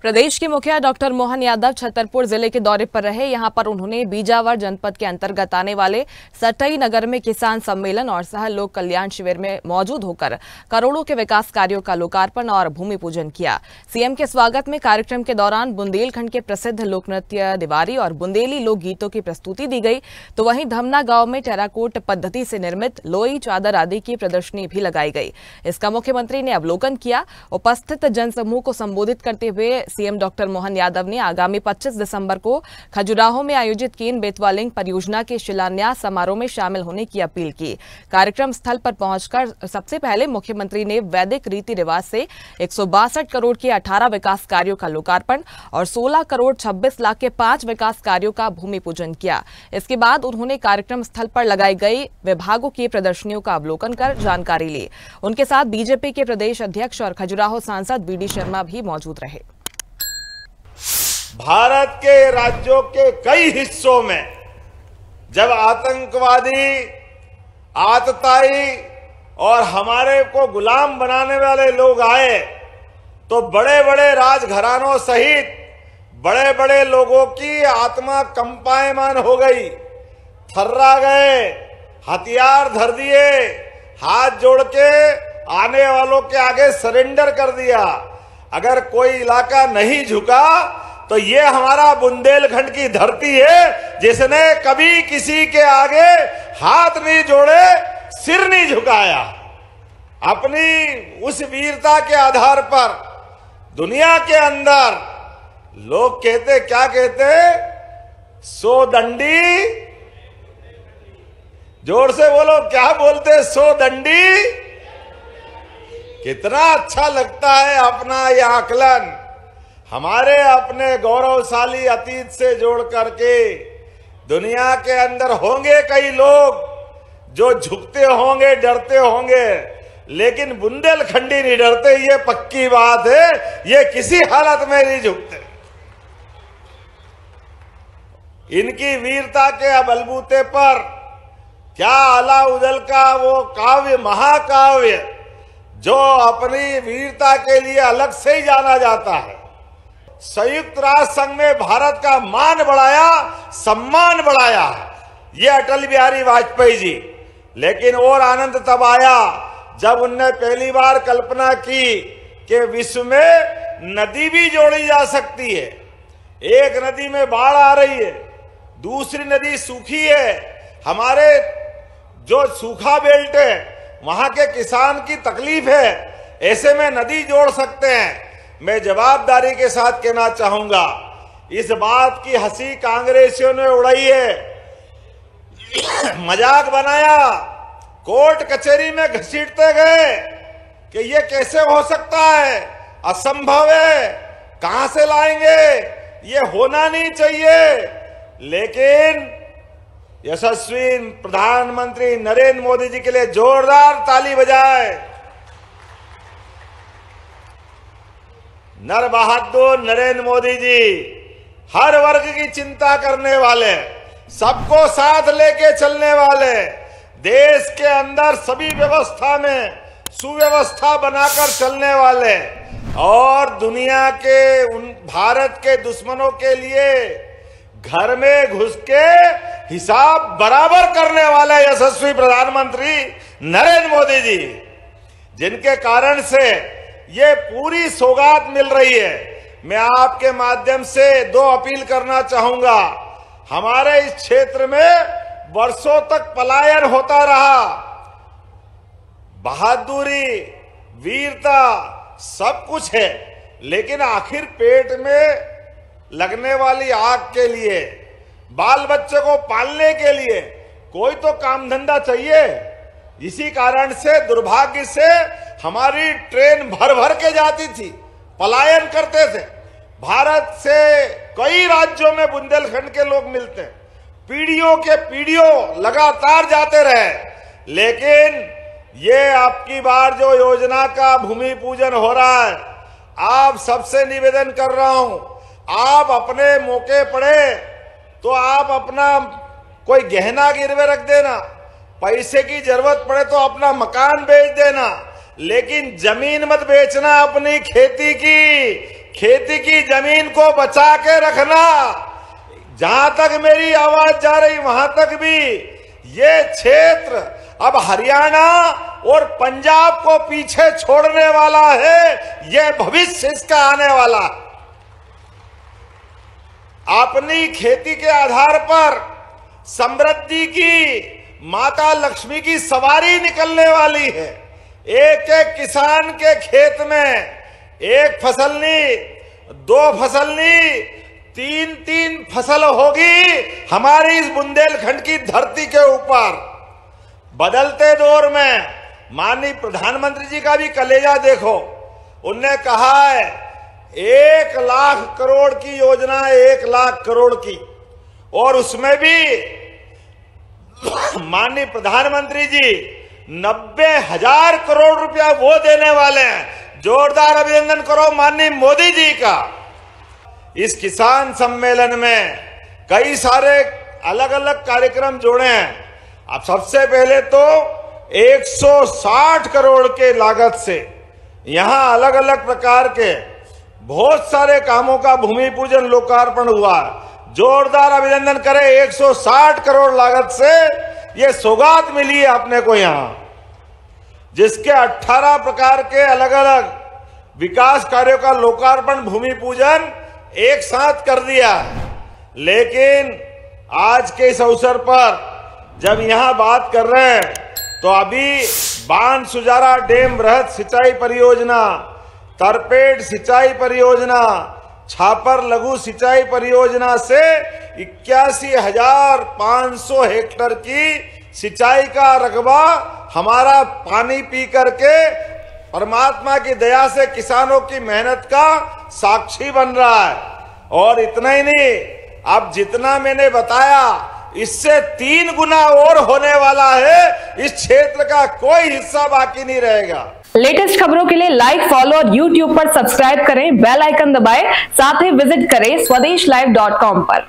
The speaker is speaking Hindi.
प्रदेश के मुखिया डॉक्टर मोहन यादव छतरपुर जिले के दौरे पर रहे। यहां पर उन्होंने बीजावर जनपद के अंतर्गत आने वाले सटई नगर में किसान सम्मेलन और सह लोक कल्याण शिविर में मौजूद होकर करोड़ों के विकास कार्यों का लोकार्पण और भूमि पूजन किया। सीएम के स्वागत में कार्यक्रम के दौरान बुंदेलखंड के प्रसिद्ध लोक नृत्य दिवारी और बुंदेली लोक गीतों की प्रस्तुति दी गई, तो वहीं धमना गांव में टेराकोट पद्धति से निर्मित लोई चादर आदि की प्रदर्शनी भी लगाई गई। इसका मुख्यमंत्री ने अवलोकन किया। उपस्थित जनसमूह को संबोधित करते हुए सीएम डॉक्टर मोहन यादव ने आगामी 25 दिसंबर को खजुराहो में आयोजित केन बेतवा लिंक परियोजना के शिलान्यास समारोह में शामिल होने की अपील की। कार्यक्रम स्थल पर पहुंचकर सबसे पहले मुख्यमंत्री ने वैदिक रीति रिवाज से 162 करोड़ के 18 विकास कार्यों का लोकार्पण और 16 करोड़ 26 लाख के 5 विकास कार्यों का भूमि पूजन किया। इसके बाद उन्होंने कार्यक्रम स्थल पर लगाई गई विभागों की प्रदर्शनियों का अवलोकन कर जानकारी ली। उनके साथ बीजेपी के प्रदेश अध्यक्ष और खजुराहो सांसद बीडी शर्मा भी मौजूद रहे। भारत के राज्यों के कई हिस्सों में जब आतंकवादी, आतताई और हमारे को गुलाम बनाने वाले लोग आए तो बड़े बड़े राजघरानों सहित बड़े बड़े लोगों की आत्मा कंपायमान हो गई, थर्रा गए, हथियार धर दिए, हाथ जोड़ के आने वालों के आगे सरेंडर कर दिया। अगर कोई इलाका नहीं झुका तो ये हमारा बुंदेलखंड की धरती है जिसने कभी किसी के आगे हाथ नहीं जोड़े, सिर नहीं झुकाया। अपनी उस वीरता के आधार पर दुनिया के अंदर लोग कहते, क्या कहते, सो दंडी, जोर से बोलो, क्या बोलते, सो दंडी। कितना अच्छा लगता है अपना यह आकलन हमारे अपने गौरवशाली अतीत से जोड़ करके। दुनिया के अंदर होंगे कई लोग जो झुकते होंगे, डरते होंगे, लेकिन बुंदेलखंडी नहीं डरते, ये पक्की बात है। ये किसी हालत में नहीं झुकते। इनकी वीरता के बलबूते पर क्या अलाउद्दीन का वो काव्य, महाकाव्य, जो अपनी वीरता के लिए अलग से ही जाना जाता है, संयुक्त राष्ट्र संघ में भारत का मान बढ़ाया, सम्मान बढ़ाया, ये अटल बिहारी वाजपेयी जी। लेकिन और आनंद तब आया जब उनने पहली बार कल्पना की कि विश्व में नदी भी जोड़ी जा सकती है। एक नदी में बाढ़ आ रही है, दूसरी नदी सूखी है, हमारे जो सूखा बेल्ट है वहां के किसान की तकलीफ है, ऐसे में नदी जोड़ सकते हैं। मैं जवाबदारी के साथ कहना चाहूंगा, इस बात की हंसी कांग्रेसियों ने उड़ाई है, मजाक बनाया, कोर्ट कचहरी में घसीटते गए कि ये कैसे हो सकता है, असंभव है, कहां से लाएंगे, ये होना नहीं चाहिए। लेकिन यशस्वी प्रधानमंत्री नरेंद्र मोदी जी के लिए जोरदार ताली बजाए। नर बहादुर नरेंद्र मोदी जी हर वर्ग की चिंता करने वाले, सबको साथ लेके चलने वाले, देश के अंदर सभी व्यवस्था में सुव्यवस्था बनाकर चलने वाले और दुनिया के भारत के दुश्मनों के लिए घर में घुस के हिसाब बराबर करने वाले यशस्वी प्रधानमंत्री नरेंद्र मोदी जी, जिनके कारण से ये पूरी सौगात मिल रही है। मैं आपके माध्यम से दो अपील करना चाहूंगा। हमारे इस क्षेत्र में वर्षों तक पलायन होता रहा, बहादुरी, वीरता सब कुछ है, लेकिन आखिर पेट में लगने वाली आग के लिए, बाल बच्चे को पालने के लिए कोई तो काम धंधा चाहिए। इसी कारण से दुर्भाग्य से हमारी ट्रेन भर भर के जाती थी, पलायन करते थे। भारत से कई राज्यों में बुंदेलखंड के लोग मिलते हैं, पीढ़ियों के पीढ़ियों लगातार जाते रहे। लेकिन ये आपकी बार जो योजना का भूमि पूजन हो रहा है, आप सबसे निवेदन कर रहा हूं, आप अपने मौके पड़े तो आप अपना कोई गहना गिरवे रख देना, पैसे की जरूरत पड़े तो अपना मकान बेच देना, लेकिन जमीन मत बेचना अपनी खेती की, खेती की जमीन को बचा के रखना। जहां तक मेरी आवाज जा रही वहां तक भी ये क्षेत्र अब हरियाणा और पंजाब को पीछे छोड़ने वाला है। ये भविष्य इसका आने वाला है। अपनी खेती के आधार पर समृद्धि की माता लक्ष्मी की सवारी निकलने वाली है। एक एक किसान के खेत में एक फसल नहीं, दो फसल नहीं, तीन तीन फसल होगी हमारी इस बुंदेलखंड की धरती के ऊपर। बदलते दौर में माननीय प्रधानमंत्री जी का भी कलेजा देखो। उनने कहा है 1 लाख करोड़ की योजना, 1 लाख करोड़ की, और उसमें भी माननीय प्रधानमंत्री जी 90,000 करोड़ रुपया वो देने वाले हैं। जोरदार अभिनंदन करो माननीय मोदी जी का। इस किसान सम्मेलन में कई सारे अलग अलग कार्यक्रम जोड़े हैं। अब सबसे पहले तो 160 करोड़ के लागत से यहां अलग अलग प्रकार के बहुत सारे कामों का भूमि पूजन लोकार्पण हुआ। जोरदार अभिनंदन करें। 160 करोड़ लागत से ये सौगात मिली है अपने को यहां, जिसके 18 प्रकार के अलग अलग विकास कार्यों का लोकार्पण भूमि पूजन एक साथ कर दिया। लेकिन आज के इस अवसर पर जब यहां बात कर रहे हैं तो अभी बान सुजारा डैम बृहद सिंचाई परियोजना, तरपेट सिंचाई परियोजना, छापर लघु सिंचाई परियोजना से 81,500 हेक्टेयर की सिंचाई का रकबा हमारा पानी पी करके परमात्मा की दया से किसानों की मेहनत का साक्षी बन रहा है। और इतना ही नहीं, अब जितना मैंने बताया इससे 3 गुना और होने वाला है। इस क्षेत्र का कोई हिस्सा बाकी नहीं रहेगा। लेटेस्ट खबरों के लिए लाइक, फॉलो और यूट्यूब पर सब्सक्राइब करें, बेल आइकन दबाएं, साथ ही विजिट करें swedeshlive.com पर।